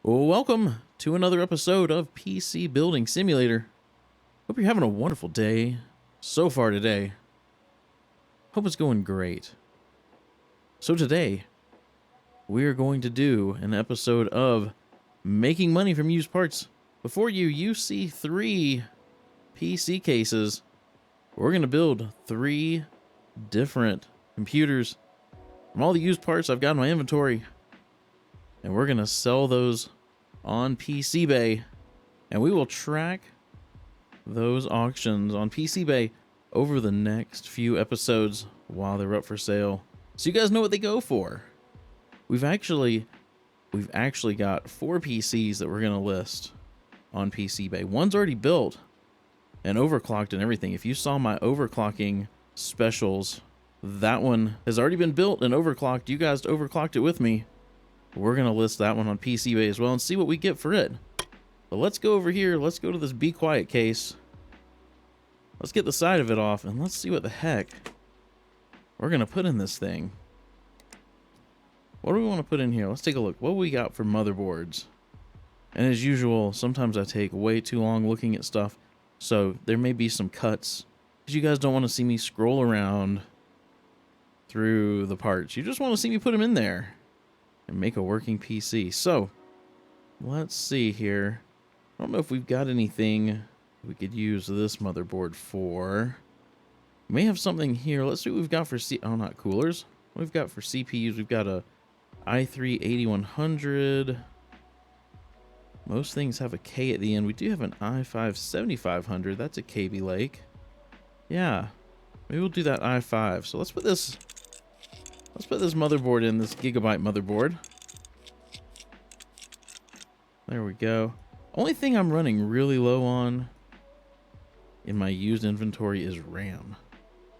Well, welcome to another episode of PC Building Simulator. Hope you're having a wonderful day so far today. Hope it's going great. So today, we're going to do an episode of making money from used parts. Before you see 3 PC cases. We're going to build 3 different computers from all the used parts I've got in my inventory. And we're going to sell those on PCBay. And we will track those auctions on PCBay over the next few episodes while they're up for sale. So you guys know what they go for. We've actually got 4 PCs that we're going to list on PCBay. One's already built and overclocked and everything. If you saw my overclocking specials, that one has already been built and overclocked. You guys overclocked it with me. We're going to list that one on PCBay as well and see what we get for it. But let's go over here. Let's go to this Be Quiet case. Let's get the side of it off and let's see what the heck we're going to put in this thing. What do we want to put in here? Let's take a look. What we got for motherboards? And as usual, sometimes I take way too long looking at stuff. So there may be some cuts because you guys don't want to see me scroll around through the parts. You just want to see me put them in there and make a working PC. So let's see here. I don't know if we've got anything we could use this motherboard for. We may have something here. Let's see what we've got for not coolers. What we've got for CPUs. We've got a i3-8100. Most things have a K at the end. We do have an i5-7500. That's a KB Lake. Yeah. Maybe we'll do that i5. So let's put this motherboard in, this gigabyte motherboard. There we go. Only thing I'm running really low on in my used inventory is RAM.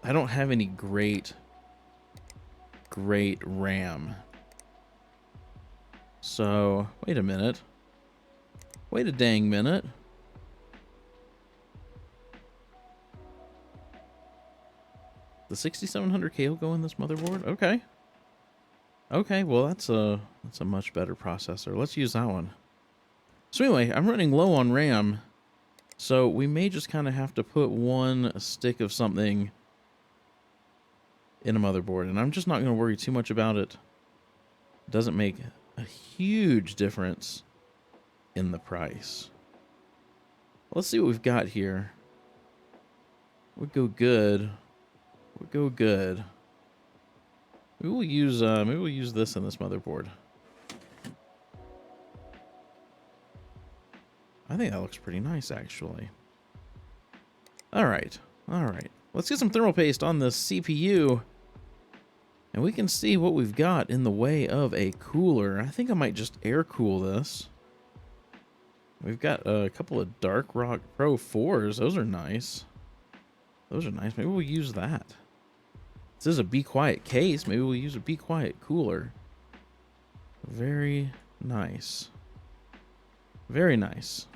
I don't have any great RAM. So, wait a minute. Wait a dang minute. The 6700K will go in this motherboard? Okay. Okay, well that's a much better processor. Let's use that one. So anyway, I'm running low on RAM. So we may just kind of have to put one stick of something in a motherboard. And I'm just not going to worry too much about it. It doesn't make a huge difference in the price. Let's see what we've got here. Would go good. Would go good. Maybe we'll use this in this motherboard. I think that looks pretty nice, actually. All right. Let's get some thermal paste on this CPU. And we can see what we've got in the way of a cooler. I think I might just air cool this. We've got a couple of Dark Rock Pro 4s. Those are nice. Maybe we'll use that. This is a Be Quiet case. Maybe we'll use a Be Quiet cooler. Very nice. Very nice.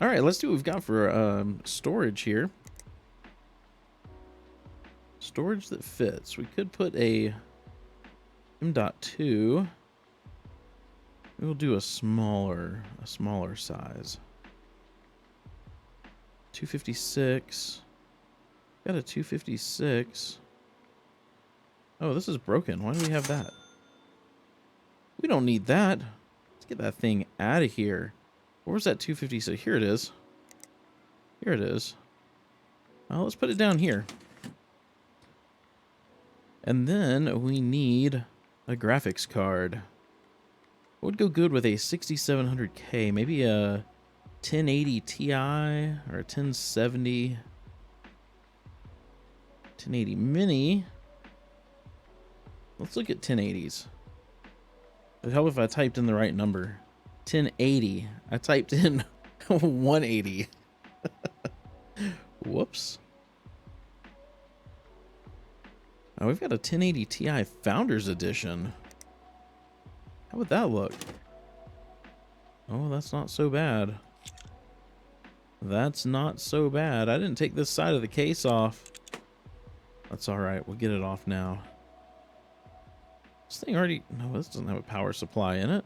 All right, let's see what we've got for storage here. Storage that fits. We could put a M.2. We'll do a smaller size. 256. Got a 256. Oh, this is broken. Why do we have that? We don't need that. Let's get that thing out of here. Where's that 256? Here it is. Here it is. Let's put it down here. And then we need a graphics card. What would go good with a 6700K? Maybe a 1080 Ti or a 1070 Mini. Let's look at 1080s. It would help if I typed in the right number. 1080. I typed in 180. Whoops. Oh, we've got a 1080 Ti Founders Edition. How would that look? Oh, that's not so bad. That's not so bad. I didn't take this side of the case off. That's all right. We'll get it off now. This thing already... No, this doesn't have a power supply in it.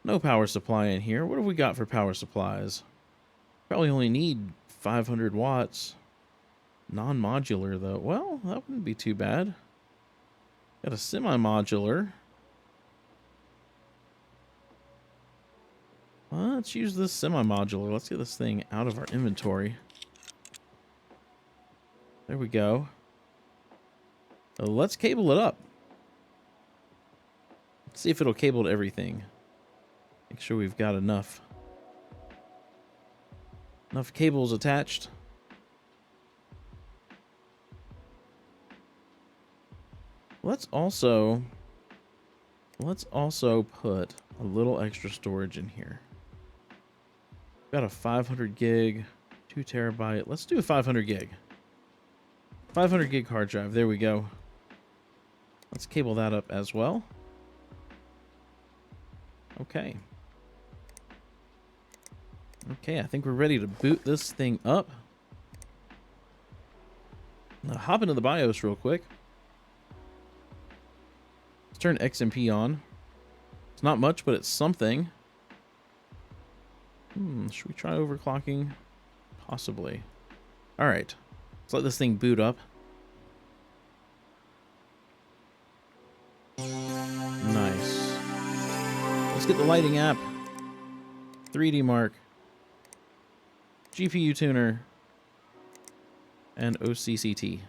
No power supply in here. What have we got for power supplies? Probably only need 500 watts. Non-modular, though. Well, that wouldn't be too bad. Got a semi-modular. Let's use this semi-modular. Let's get this thing out of our inventory. There we go. Let's cable it up. Let's see if it'll cable to everything. Make sure we've got enough cables attached. Let's also put a little extra storage in here. Got a 500 gig, 2 terabyte. Let's do a 500 gig. 500 gig hard drive. There we go. Let's cable that up as well. Okay. Okay, I think we're ready to boot this thing up. Now hop into the BIOS real quick. Let's turn XMP on. It's not much, but it's something. Should we try overclocking? Possibly. All right. Let's let this thing boot up. Nice. Let's get the lighting app. 3D Mark. GPU tuner. And OCCT.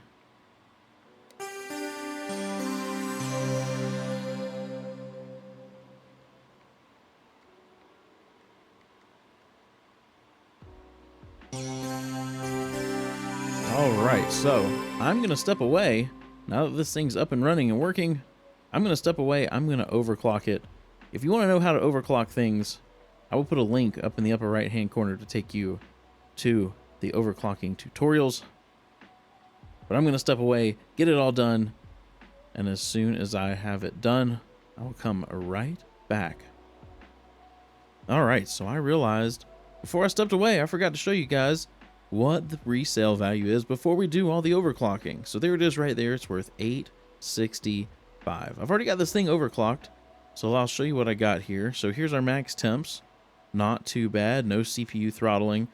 Alright, so I'm going to step away. Now that this thing's up and running and working, I'm going to step away. I'm going to overclock it. If you want to know how to overclock things, I will put a link up in the upper right hand corner to take you to the overclocking tutorials. But I'm going to step away, get it all done, and as soon as I have it done, I will come right back. Alright, so I realized before I stepped away, I forgot to show you guys what the resale value is before we do all the overclocking. So there it is right there. It's worth $865. I've already got this thing overclocked, so I'll show you what I got here. So here's our max temps. Not too bad. No CPU throttling.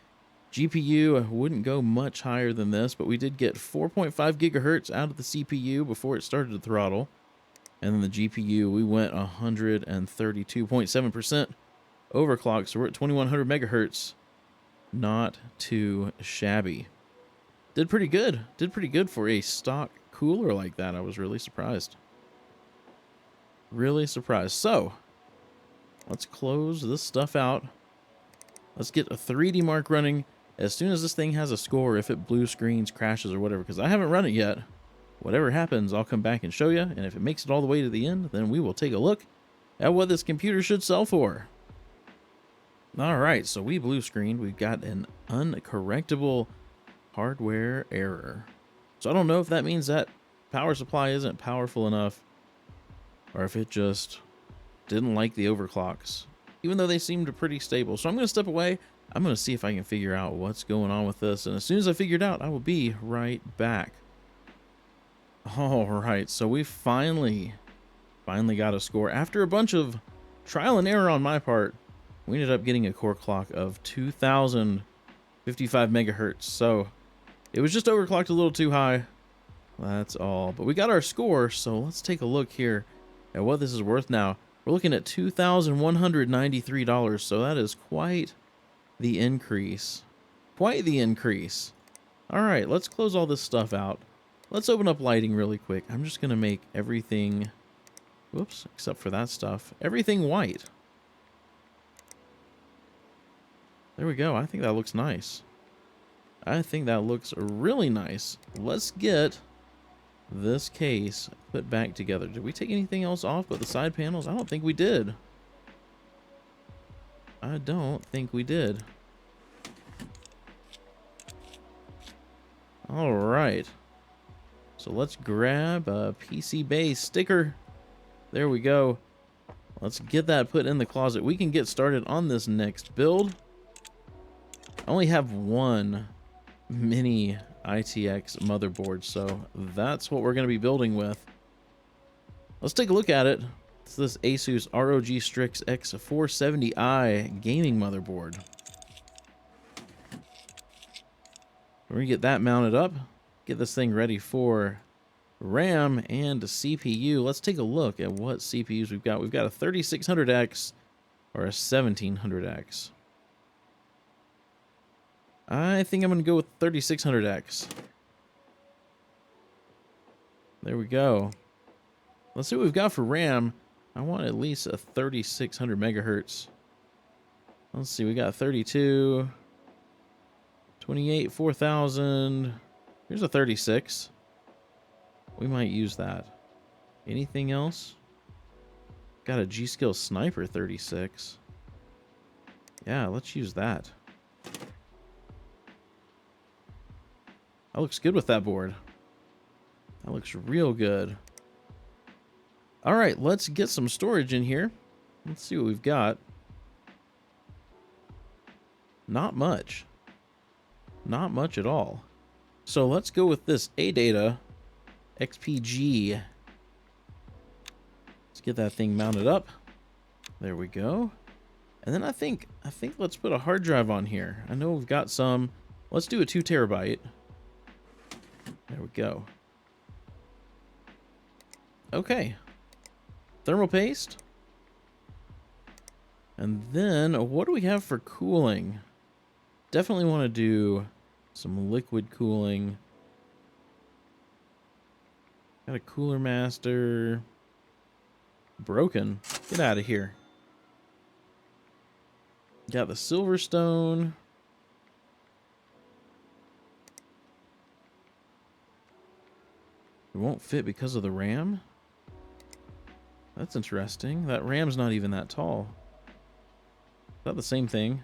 GPU wouldn't go much higher than this, but we did get 4.5 gigahertz out of the CPU before it started to throttle. And then the GPU, we went 132.7% overclock, so we're at 2100 megahertz. Not too shabby. Did pretty good. Did pretty good for a stock cooler like that. I was really surprised. Really surprised. So, let's close this stuff out. Let's get a 3D Mark running. As soon as this thing has a score, if it blue screens, crashes, or whatever, because I haven't run it yet, whatever happens, I'll come back and show you. And if it makes it all the way to the end, then we will take a look at what this computer should sell for. Alright, so we blue screened. We've got an uncorrectable hardware error. So I don't know if that means that power supply isn't powerful enough, or if it just didn't like the overclocks, even though they seemed pretty stable. So I'm going to step away. I'm going to see if I can figure out what's going on with this. And as soon as I figure it out, I will be right back. Alright, so we finally got a score. After a bunch of trial and error on my part, we ended up getting a core clock of 2055 megahertz. So it was just overclocked a little too high. That's all. But we got our score, so let's take a look here at what this is worth now. We're looking at $2,193, so that is quite the increase. Quite the increase. Alright, let's close all this stuff out. Let's open up lighting really quick. I'm just going to make everything, whoops, except for that stuff, everything white. There we go. I think that looks nice. I think that looks really nice. Let's get this case put back together. Did we take anything else off but the side panels? I don't think we did. I don't think we did. All right. So let's grab a PC base sticker. There we go. Let's get that put in the closet. We can get started on this next build. I only have one mini ITX motherboard, so that's what we're going to be building with. Let's take a look at it. It's this Asus ROG Strix X470i gaming motherboard. We're going to get that mounted up. Get this thing ready for RAM and a CPU. Let's take a look at what CPUs we've got. We've got a 3600X or a 1700X. I think I'm going to go with 3600X. There we go. Let's see what we've got for RAM. I want at least a 3600 megahertz. Let's see, we got 32, 28, 4000. Here's a 36. We might use that. Anything else? Got a G-Skill Sniper 36. Yeah, let's use that. That looks good with that board. That looks real good. All right, let's get some storage in here. Let's see what we've got. Not much. Not much at all. So let's go with this ADATA XPG. Let's get that thing mounted up. There we go. And then I think let's put a hard drive on here. I know we've got some. Let's do a 2 terabyte. There we go. Okay. Thermal paste. And then what do we have for cooling? Definitely want to do some liquid cooling. Got a Cooler Master. Broken. Get out of here. Got the Silverstone. It won't fit because of the RAM? That's interesting. That RAM's not even that tall. Is that the same thing?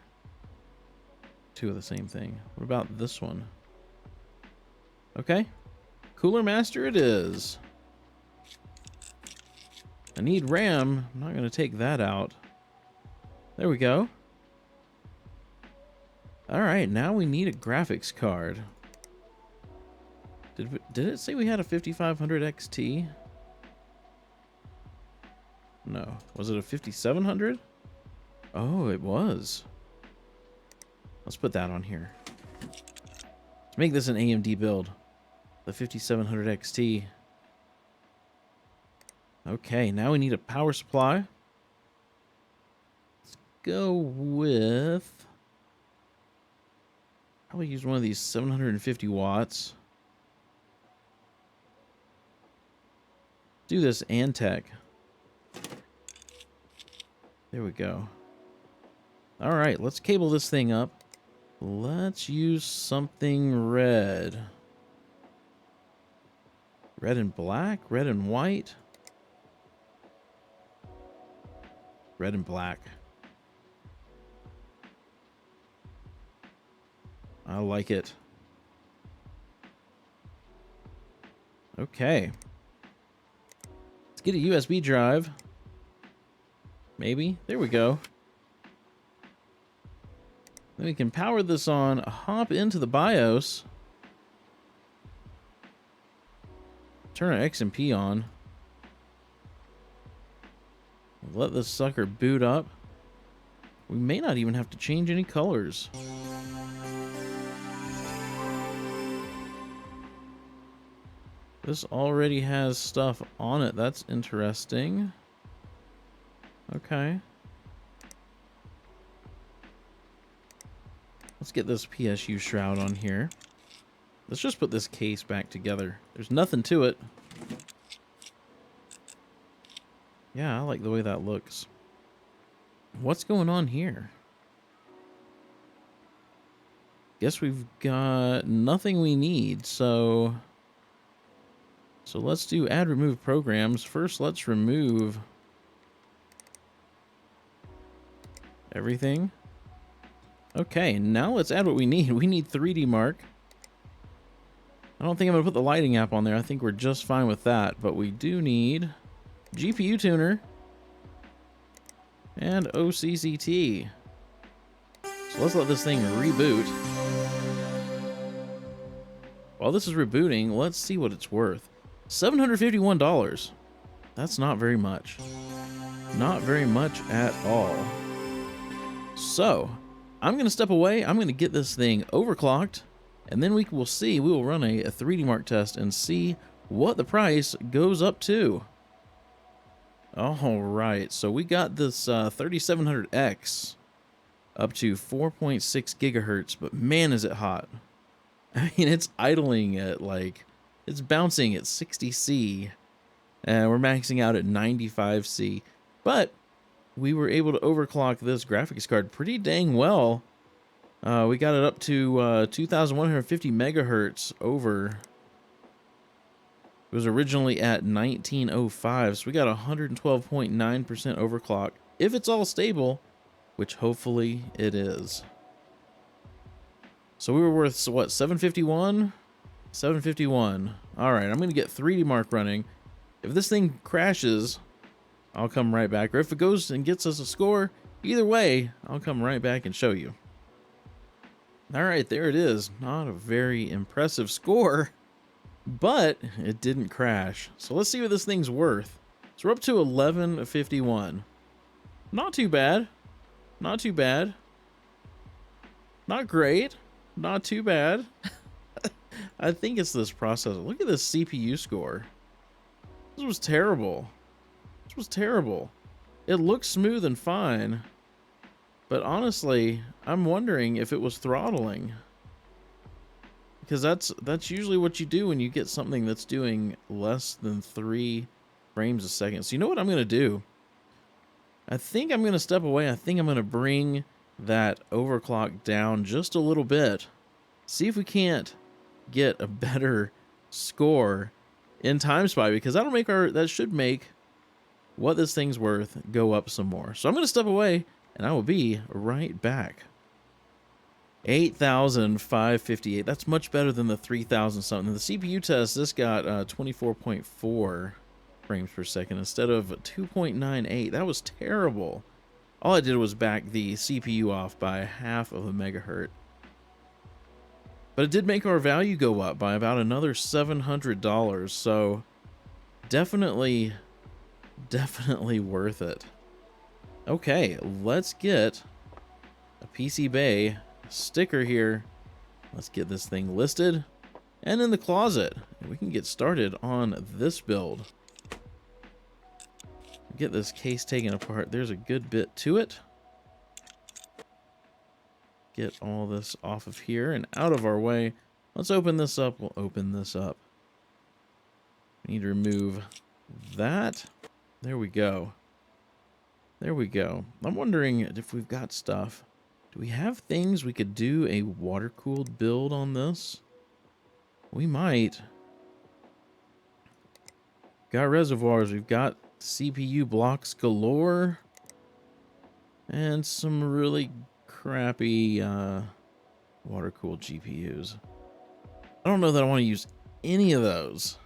Two of the same thing. What about this one? Okay. Cooler Master it is. I need RAM. I'm not going to take that out. There we go. Alright, now we need a graphics card. Did it say we had a 5500 XT? No. Was it a 5700? Oh, it was. Let's put that on here. Let's make this an AMD build. The 5700 XT. Okay, now we need a power supply. Let's go with... Probably use one of these 750 watts. Do this Antec. There we go. All right, let's cable this thing up. Let's use something red. Red and black? Red and white? Red and black. I like it. Okay. Let's get a USB drive. Maybe. There we go. Then we can power this on, hop into the BIOS. Turn our X&P on. Let this sucker boot up. We may not even have to change any colors. This already has stuff on it. That's interesting. Okay. Let's get this PSU shroud on here. Let's just put this case back together. There's nothing to it. Yeah, I like the way that looks. What's going on here? Guess we've got nothing we need, so let's do add remove programs. First, let's remove everything. Okay, now let's add what we need. We need 3D Mark. I don't think I'm going to put the lighting app on there. I think we're just fine with that. But we do need GPU tuner and OCCT. So let's let this thing reboot. While this is rebooting, let's see what it's worth. $751. That's not very much. Not very much at all. So, I'm going to step away. I'm going to get this thing overclocked, and then we will see. We will run a 3D Mark test and see what the price goes up to. All right, so we got this 3700X up to 4.6 gigahertz, but man, is it hot. I mean, it's idling at like, it's bouncing at 60C, and we're maxing out at 95C, but we were able to overclock this graphics card pretty dang well. We got it up to 2150 megahertz over. It was originally at 1905, so we got 112.9% overclock. If it's all stable, which hopefully it is. So we were worth, what, 751? 751. All right, I'm going to get 3D Mark running. If this thing crashes, I'll come right back. Or if it goes and gets us a score, either way, I'll come right back and show you. All right, there it is. Not a very impressive score, but it didn't crash. So let's see what this thing's worth. So we're up to 1151. Not too bad. Not too bad. Not great. Not too bad. I think it's this processor. Look at this CPU score. This was terrible. This was terrible. It looks smooth and fine, but honestly, I'm wondering if it was throttling. Because that's usually what you do when you get something that's doing less than 3 frames a second. So you know what I'm going to do? I think I'm going to step away. I think I'm going to bring that overclock down just a little bit. See if we can't get a better score in Time Spy, because that'll make that should make what this thing's worth go up some more. So I'm going to step away, and I will be right back. 8,558. That's much better than the 3,000 something. The CPU test, this got 24.4 frames per second instead of 2.98. That was terrible. All I did was back the CPU off by half of a megahertz. But it did make our value go up by about another $700. So definitely worth it. Okay, let's get a PC Bay sticker here. Let's get this thing listed and in the closet. We can get started on this build. Get this case taken apart. There's a good bit to it. Get all this off of here and out of our way. Let's open this up. We'll open this up. We need to remove that. There we go. There we go. I'm wondering if we've got stuff. Do we have things we could do a water-cooled build on this? We might. Got reservoirs. We've got CPU blocks galore. And some really crappy water-cooled GPUs. I don't know that I want to use any of those.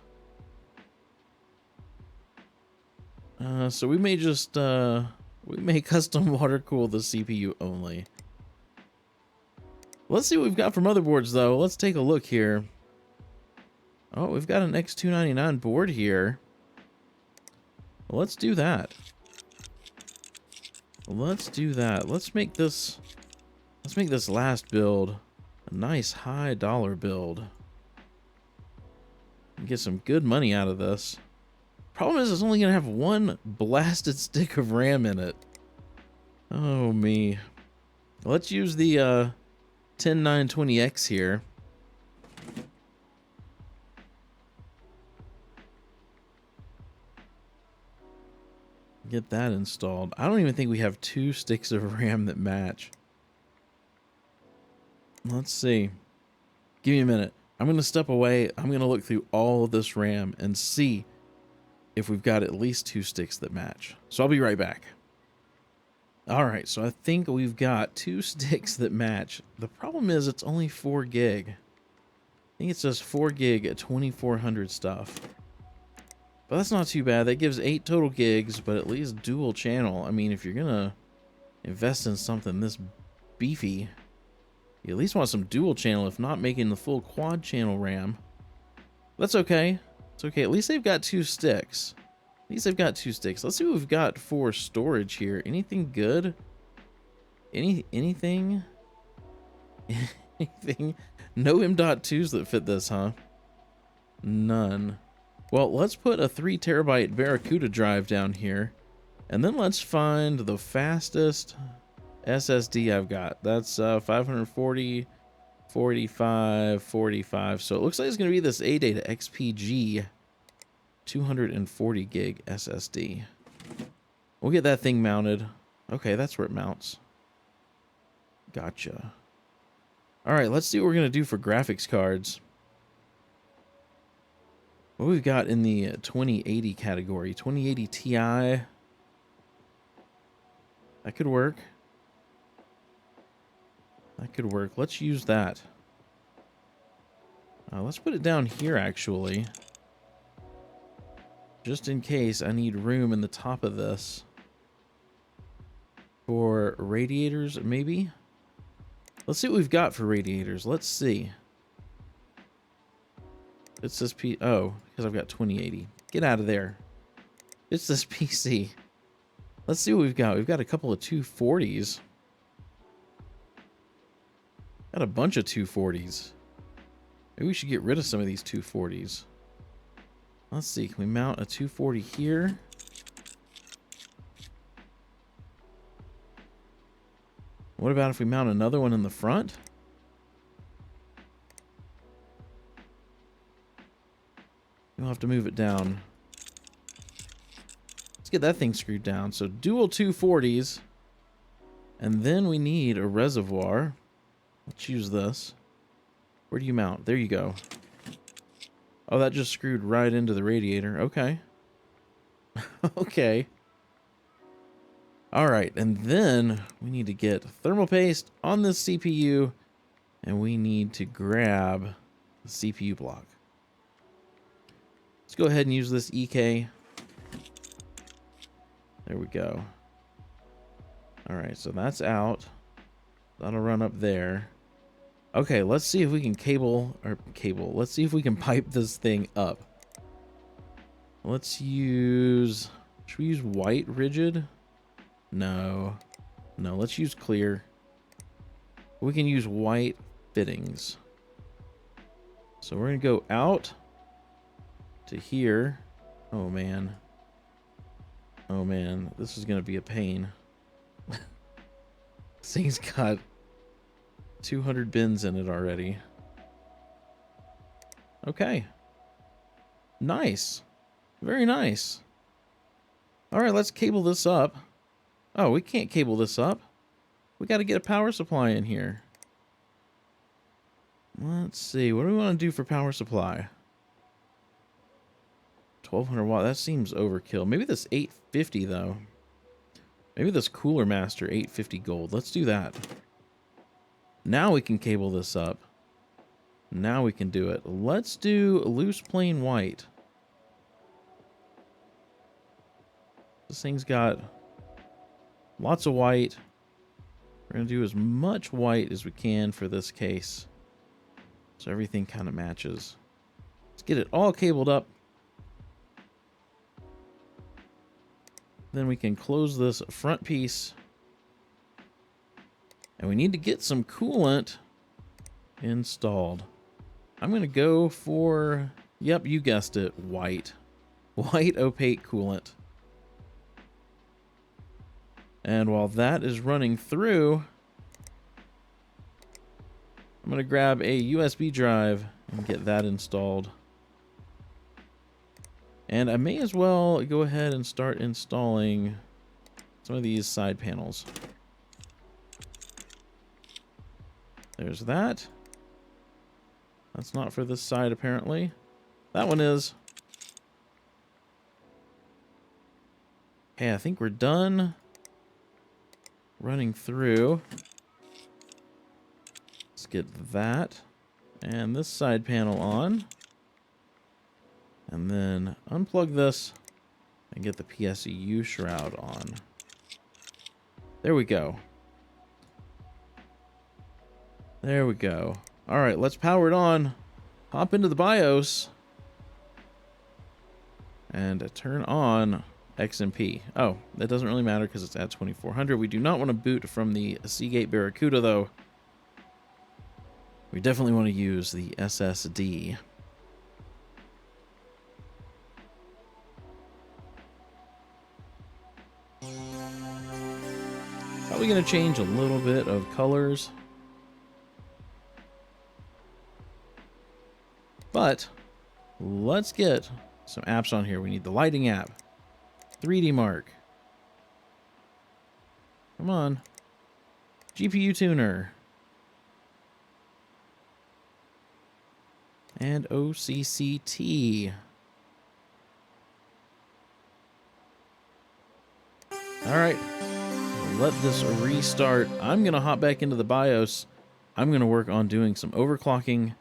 So we may just we may custom water cool the CPU only. Let's see what we've got for motherboards though. Let's take a look here. Oh, we've got an X299 board here. Well, let's do that. Let's do that. Let's make this last build a nice high dollar build. Get some good money out of this. Problem is, it's only gonna have one blasted stick of RAM in it. Oh me. Let's use the 10920X here. Get that installed. I don't even think we have 2 sticks of RAM that match. Let's see. Give me a minute. I'm gonna step away. I'm gonna look through all of this RAM and see if we've got at least 2 sticks that match. So I'll be right back. All right, so I think we've got 2 sticks that match. The problem is it's only 4 gig. I think it says 4 gig at 2400 stuff. But that's not too bad. That gives 8 total gigs, but at least dual channel. I mean, if you're gonna invest in something this beefy, you at least want some dual channel, if not making the full quad channel RAM. That's okay. It's okay. At least they've got 2 sticks. At least I've got 2 sticks. Let's see what we've got for storage here. Anything good? Anything? Anything? No M.2s that fit this, huh? None. Well, let's put a 3 terabyte Barracuda drive down here. And then let's find the fastest SSD I've got. That's 540, 45, 45. So it looks like it's going to be this ADATA XPG 240 gig SSD. We'll get that thing mounted. Okay, that's where it mounts. Gotcha. All right, let's see what we're going to do for graphics cards. What we've got in the 2080 category. 2080 Ti. That could work. That could work. Let's use that. Let's put it down here, actually. Just in case I need room in the top of this. For radiators, maybe? Let's see what we've got for radiators. Let's see. It's this oh, because I've got 2080. Get out of there. It's this PC. Let's see what we've got. We've got a couple of 240s. Got a bunch of 240s. Maybe we should get rid of some of these 240s. Let's see. Can we mount a 240 here? What about if we mount another one in the front? We'll have to move it down. Let's get that thing screwed down. So dual 240s. And then we need a reservoir. Let's use this. Where do you mount? There you go. Oh, that just screwed right into the radiator. Okay. Okay. All right, and then we need to get thermal paste on this CPU, and we need to grab the CPU block. Let's go ahead and use this EK. There we go. All right, so that's out. That'll run up there. Okay, let's see if we can let's see if we can pipe this thing up. Let's use, should we use white rigid? No, let's use clear. We can use white fittings. So we're gonna go out to here. Oh man, this is gonna be a pain. This thing's got 200 bins in it already. Okay, nice, very nice. All right, let's cable this up. Oh, we can't cable this up. We got to get a power supply in here. Let's see. What do we want to do for power supply? 1200 watt. That seems overkill. Maybe this 850 though. Maybe this Cooler Master 850 gold. Let's do that. Now we can cable this up. Now we can do it. Let's do loose plain white. This thing's got lots of white. We're going to do as much white as we can for this case, so everything kind of matches. Let's get it all cabled up. Then we can close this front piece. And we need to get some coolant installed. I'm going to go for, yep, you guessed it, white. White opaque coolant. And while that is running through, I'm going to grab a USB drive and get that installed. And I may as well go ahead and start installing some of these side panels. There's that. That's not for this side, apparently. That one is. Okay, I think we're done running through. Let's get that and this side panel on. And then unplug this and get the PSEU shroud on. There we go. There we go. All right, let's power it on. Hop into the BIOS. and turn on XMP. Oh, that doesn't really matter because it's at 2400. We do not want to boot from the Seagate Barracuda, though. We definitely want to use the SSD. Probably going to change a little bit of colors. But let's get some apps on here. We need the lighting app, 3D Mark. Come on. GPU tuner. And OCCT. All right. Let this restart. I'm going to hop back into the BIOS. I'm going to work on doing some overclocking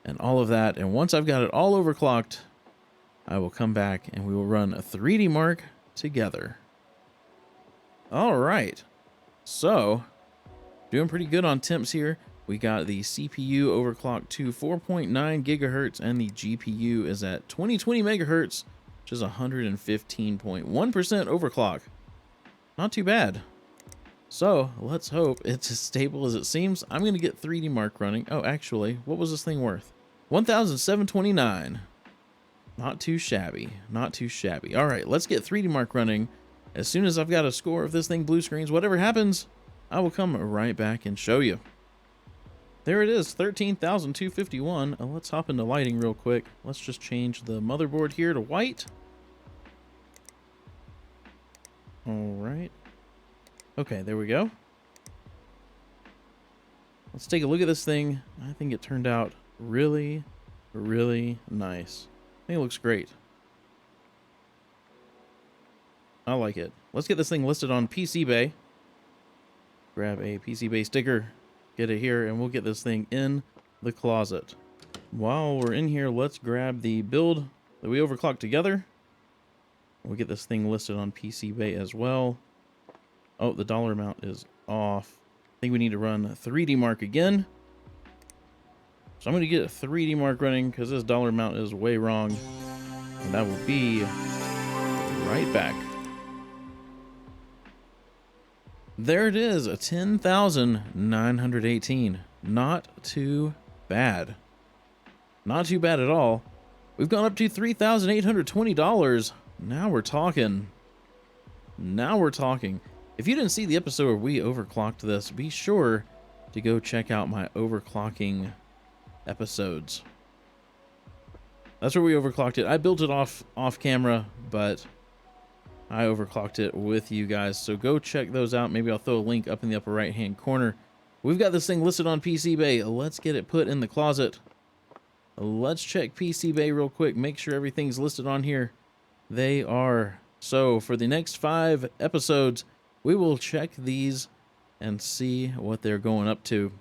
and all of that. And once I've got it all overclocked, I will come back and we will run a 3D Mark together. All right. So, doing pretty good on temps here. We got the CPU overclocked to 4.9 gigahertz and the GPU is at 2020 megahertz, which is 115.1% overclock. Not too bad. So, let's hope it's as stable as it seems. I'm going to get 3D Mark running. Oh, actually, what was this thing worth? 1,729. Not too shabby. Not too shabby. All right, let's get 3D Mark running. As soon as I've got a score, if this thing blue screens, whatever happens, I will come right back and show you. There it is, 13,251. Let's hop into lighting real quick. Let's just change the motherboard here to white. All right. Okay, there we go. Let's take a look at this thing. I think it turned out really, really nice. I think it looks great. I like it. Let's get this thing listed on PCBay. Grab a PCBay sticker, get it here, and we'll get this thing in the closet. While we're in here, let's grab the build that we overclocked together. We'll get this thing listed on PCBay as well. Oh, the dollar amount is off. I think we need to run 3D Mark again. So I'm going to get a 3D Mark running because this dollar amount is way wrong. And that will be right back. There it is, a 10,918. Not too bad. Not too bad at all. We've gone up to $3,820. Now we're talking. Now we're talking. If you didn't see the episode where we overclocked this, be sure to go check out my overclocking episodes. That's where we overclocked it. I built it off camera, but I overclocked it with you guys. So go check those out. Maybe I'll throw a link up in the upper right hand corner. We've got this thing listed on PCBay. Let's get it put in the closet. Let's check PCBay real quick. Make sure everything's listed on here. They are. So for the next 5 episodes, we will check these and see what they're going up to.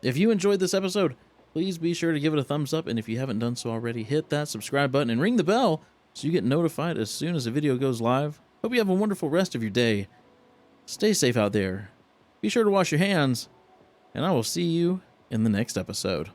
If you enjoyed this episode, please be sure to give it a thumbs up. And if you haven't done so already, hit that subscribe button and ring the bell so you get notified as soon as a video goes live. Hope you have a wonderful rest of your day. Stay safe out there. Be sure to wash your hands, and I will see you in the next episode.